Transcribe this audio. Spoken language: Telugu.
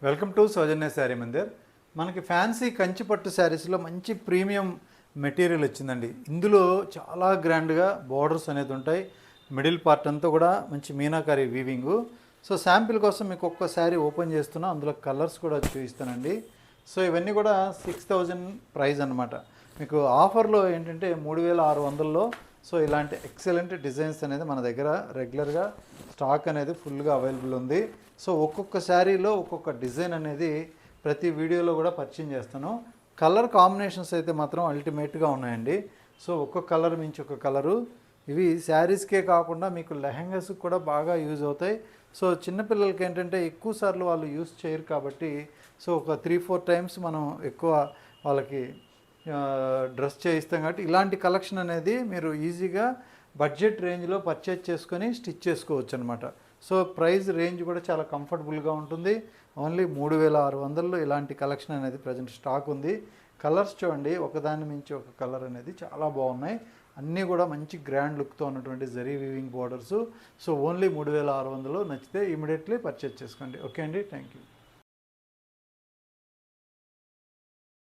వెల్కమ్ టు సౌజన్య శారీ మందిర్. మనకి ఫ్యాన్సీ కంచిపట్టు శారీస్లో మంచి ప్రీమియం మెటీరియల్ వచ్చిందండి. ఇందులో చాలా గ్రాండ్గా బోర్డర్స్ అనేది ఉంటాయి. మిడిల్ పార్ట్ అంతా కూడా మంచి మీనాకారి వీవింగు. సో శాంపిల్ కోసం మీకు ఒక్క శారీ ఓపెన్ చేస్తున్నా, అందులో కలర్స్ కూడా చూపిస్తానండి. సో ఇవన్నీ కూడా 6000 ప్రైస్ అనమాట. మీకు ఆఫర్లో ఏంటంటే 3600లో సో ఇలాంటి ఎక్సలెంట్ డిజైన్స్ అనేది మన దగ్గర రెగ్యులర్గా స్టాక్ అనేది ఫుల్గా అవైలబుల్ ఉంది. సో ఒక్కొక్క శారీలో ఒక్కొక్క డిజైన్ అనేది ప్రతి వీడియోలో కూడా పరిచయం చేస్తాను. కలర్ కాంబినేషన్స్ అయితే మాత్రం అల్టిమేట్గా ఉన్నాయండి. సో ఒక్కొక్క కలర్ మించి ఒక కలరు. ఇవి శారీస్కే కాకుండా మీకు లెహెంగాస్కి కూడా బాగా యూజ్ అవుతాయి. సో చిన్నపిల్లలకి ఏంటంటే ఎక్కువ సార్లు వాళ్ళు యూజ్ చేయరు కాబట్టి సో ఒక 3-4 టైమ్స్ మనం ఎక్కువ వాళ్ళకి డ్రెస్ చేయిస్తాం కాబట్టి ఇలాంటి కలెక్షన్ అనేది మీరు ఈజీగా బడ్జెట్ రేంజ్లో పర్చేజ్ చేసుకొని స్టిచ్ చేసుకోవచ్చు అనమాట. సో ప్రైస్ రేంజ్ కూడా చాలా కంఫర్టబుల్గా ఉంటుంది. ఓన్లీ 3600లో ఇలాంటి కలెక్షన్ అనేది ప్రజెంట్ స్టాక్ ఉంది. కలర్స్ చూడండి, ఒకదాని మించి ఒక కలర్ అనేది చాలా బాగున్నాయి. అన్నీ కూడా మంచి గ్రాండ్ లుక్తో ఉన్నటువంటి zari weaving borders. So only 3600లో నచ్చితే ఇమీడియట్లీ పర్చేజ్ చేసుకోండి. ఓకే అండి, థ్యాంక్ యూ.